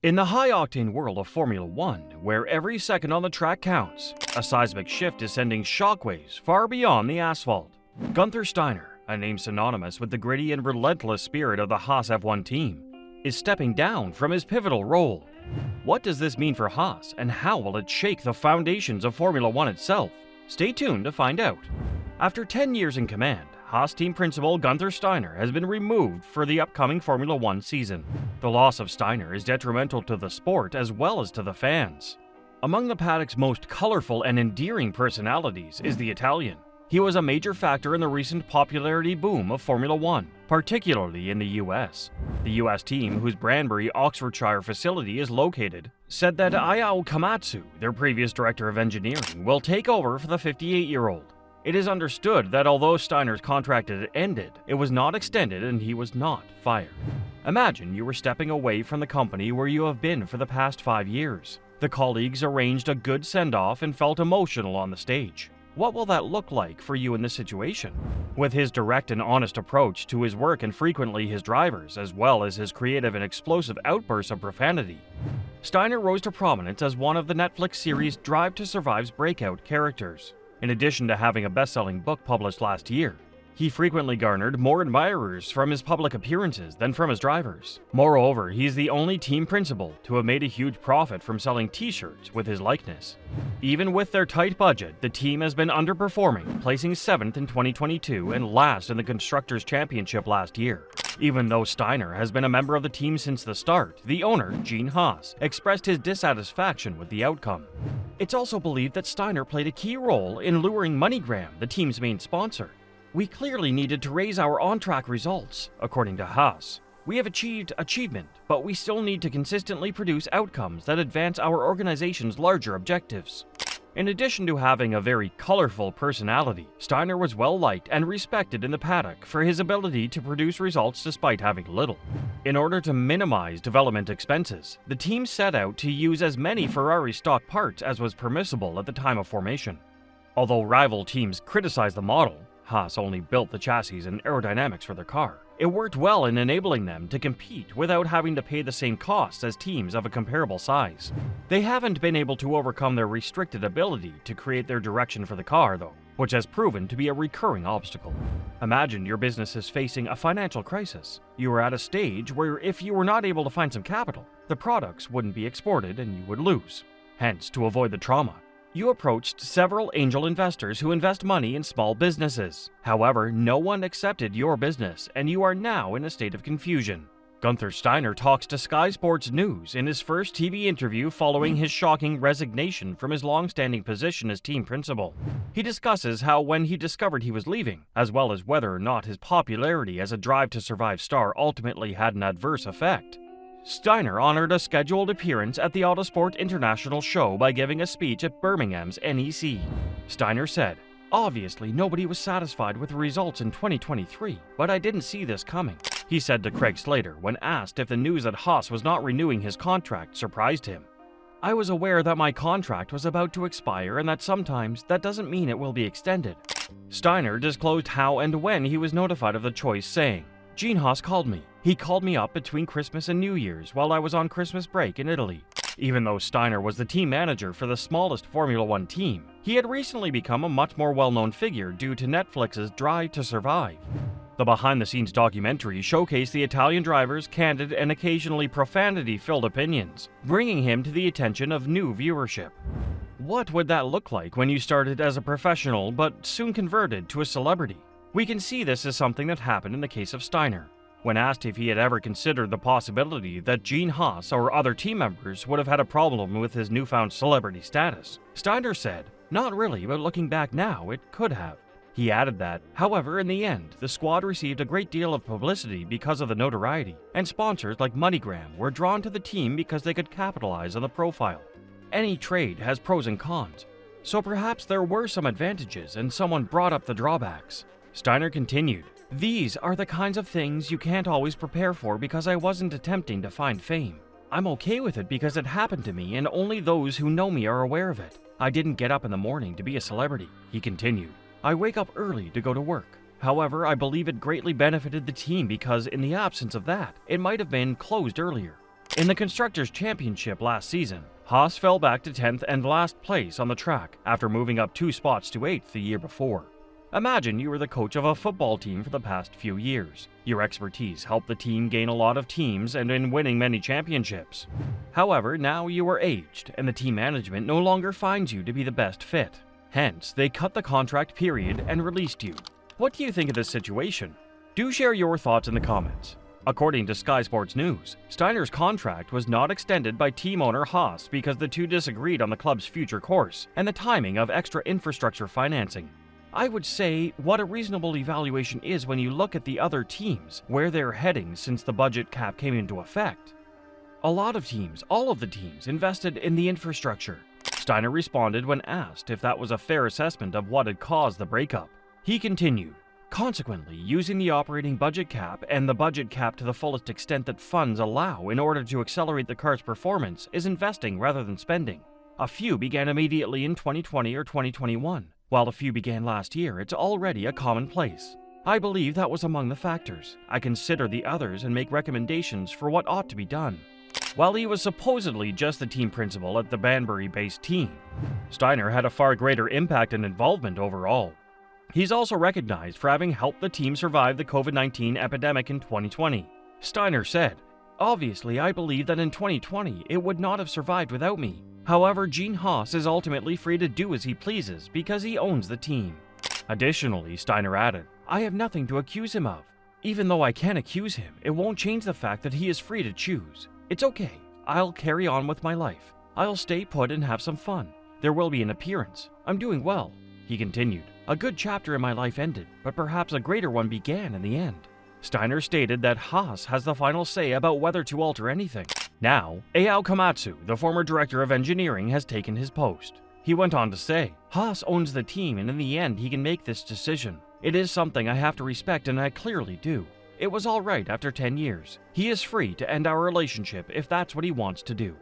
In the high-octane world of Formula One, where every second on the track counts, a seismic shift is sending shockwaves far beyond the asphalt. Guenther Steiner, a name synonymous with the gritty and relentless spirit of the Haas F1 team, is stepping down from his pivotal role. What does this mean for Haas, and how will it shake the foundations of Formula One itself? Stay tuned to find out. After 10 years in command, Haas team principal Guenther Steiner has been removed for the upcoming Formula One season. The loss of Steiner is detrimental to the sport as well as to the fans. Among the paddock's most colorful and endearing personalities is the Italian. He was a major factor in the recent popularity boom of Formula One, particularly in the US. The US team, whose Branbury, Oxfordshire facility is located, said that Ayao Komatsu, their previous director of engineering, will take over for the 58-year-old. It is understood that although Steiner's contract had ended, it was not extended and he was not fired. Imagine you were stepping away from the company where you have been for the past 5 years. The colleagues arranged a good send-off and felt emotional on the stage. What will that look like for you in this situation? With his direct and honest approach to his work and frequently his drivers, as well as his creative and explosive outbursts of profanity, Steiner rose to prominence as one of the Netflix series Drive to Survive's breakout characters. In addition to having a best-selling book published last year, he frequently garnered more admirers from his public appearances than from his drivers. Moreover, he is the only team principal to have made a huge profit from selling t-shirts with his likeness. Even with their tight budget, the team has been underperforming, placing 7th in 2022 and last in the Constructors' Championship last year. Even though Steiner has been a member of the team since the start, the owner, Gene Haas, expressed his dissatisfaction with the outcome. It's also believed that Steiner played a key role in luring MoneyGram, the team's main sponsor. We clearly needed to raise our on-track results, according to Haas. We have achieved achievement, but we still need to consistently produce outcomes that advance our organization's larger objectives. In addition to having a very colorful personality, Steiner was well-liked and respected in the paddock for his ability to produce results despite having little. In order to minimize development expenses, the team set out to use as many Ferrari stock parts as was permissible at the time of formation. Although rival teams criticized the model, Haas only built the chassis and aerodynamics for their car. It worked well in enabling them to compete without having to pay the same costs as teams of a comparable size. They haven't been able to overcome their restricted ability to create their direction for the car, though, which has proven to be a recurring obstacle. Imagine your business is facing a financial crisis. You are at a stage where if you were not able to find some capital, the products wouldn't be exported and you would lose. Hence, to avoid the trauma, you approached several angel investors who invest money in small businesses. However, no one accepted your business, and you are now in a state of confusion. Guenther Steiner talks to Sky Sports News in his first TV interview following his shocking resignation from his long-standing position as team principal. He discusses how when he discovered he was leaving, as well as whether or not his popularity as a Drive to Survive star ultimately had an adverse effect. Steiner honored a scheduled appearance at the Autosport International show by giving a speech at Birmingham's NEC. Steiner said, "Obviously, nobody was satisfied with the results in 2023, but I didn't see this coming," he said to Craig Slater when asked if the news that Haas was not renewing his contract surprised him. "I was aware that my contract was about to expire and that sometimes that doesn't mean it will be extended." Steiner disclosed how and when he was notified of the choice, saying, "Gene Haas called me. He called me up between Christmas and New Year's while I was on Christmas break in Italy." Even though Steiner was the team manager for the smallest Formula One team, he had recently become a much more well-known figure due to Netflix's Drive to Survive. The behind-the-scenes documentary showcased the Italian driver's candid and occasionally profanity-filled opinions, bringing him to the attention of new viewership. What would that look like when you started as a professional but soon converted to a celebrity? We can see this as something that happened in the case of Steiner. When asked if he had ever considered the possibility that Gene Haas or other team members would have had a problem with his newfound celebrity status, Steiner said, "Not really, but looking back now, it could have." He added that, however, in the end, the squad received a great deal of publicity because of the notoriety, and sponsors like MoneyGram were drawn to the team because they could capitalize on the profile. Any trade has pros and cons, so perhaps there were some advantages and someone brought up the drawbacks. Steiner continued, "These are the kinds of things you can't always prepare for because I wasn't attempting to find fame. I'm okay with it because it happened to me and only those who know me are aware of it. I didn't get up in the morning to be a celebrity," he continued. "I wake up early to go to work. However, I believe it greatly benefited the team because in the absence of that, it might have been closed earlier. In the Constructors' Championship last season, Haas fell back to 10th and last place on the track after moving up 2 spots to 8th the year before. Imagine you were the coach of a football team for the past few years. Your expertise helped the team gain a lot of teams and in winning many championships. However, now you are aged and the team management no longer finds you to be the best fit. Hence, they cut the contract period and released you. What do you think of this situation? Do share your thoughts in the comments. According to Sky Sports News, Steiner's contract was not extended by team owner Haas because the two disagreed on the club's future course and the timing of extra infrastructure financing. I would say what a reasonable evaluation is when you look at the other teams, where they're heading since the budget cap came into effect. A lot of teams, all of the teams, invested in the infrastructure. Steiner responded when asked if that was a fair assessment of what had caused the breakup. He continued, "Consequently, using the operating budget cap and the budget cap to the fullest extent that funds allow in order to accelerate the car's performance is investing rather than spending. A few began immediately in 2020 or 2021. While a few began last year, it's already a commonplace. I believe that was among the factors. I consider the others and make recommendations for what ought to be done." While he was supposedly just the team principal at the Banbury-based team, Steiner had a far greater impact and involvement overall. He's also recognized for having helped the team survive the COVID-19 epidemic in 2020. Steiner said, "Obviously, I believe that in 2020 it would not have survived without me. However, Gene Haas is ultimately free to do as he pleases because he owns the team." Additionally, Steiner added, "I have nothing to accuse him of. Even though I can accuse him, it won't change the fact that he is free to choose. It's okay. I'll carry on with my life. I'll stay put and have some fun. There will be an appearance. I'm doing well." He continued, "A good chapter in my life ended, but perhaps a greater one began in the end." Steiner stated that Haas has the final say about whether to alter anything. Now, Ayao Komatsu, the former director of engineering, has taken his post. He went on to say, "Haas owns the team and in the end he can make this decision. It is something I have to respect and I clearly do. It was all right after 10 years. He is free to end our relationship if that's what he wants to do."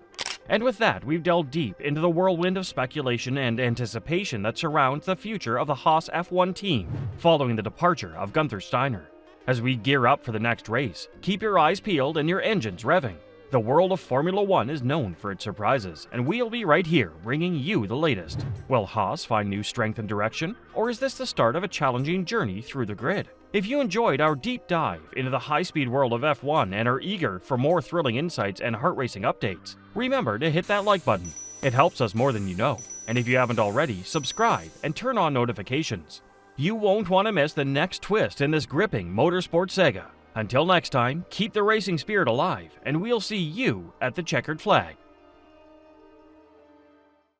And with that, we've delved deep into the whirlwind of speculation and anticipation that surrounds the future of the Haas F1 team following the departure of Guenther Steiner. As we gear up for the next race, keep your eyes peeled and your engines revving. The world of Formula 1 is known for its surprises, and we'll be right here bringing you the latest. Will Haas find new strength and direction, or is this the start of a challenging journey through the grid? If you enjoyed our deep dive into the high-speed world of F1 and are eager for more thrilling insights and heart-racing updates, remember to hit that like button. It helps us more than you know. And if you haven't already, subscribe and turn on notifications. You won't want to miss the next twist in this gripping motorsport saga. Until next time, keep the racing spirit alive, and we'll see you at the checkered flag.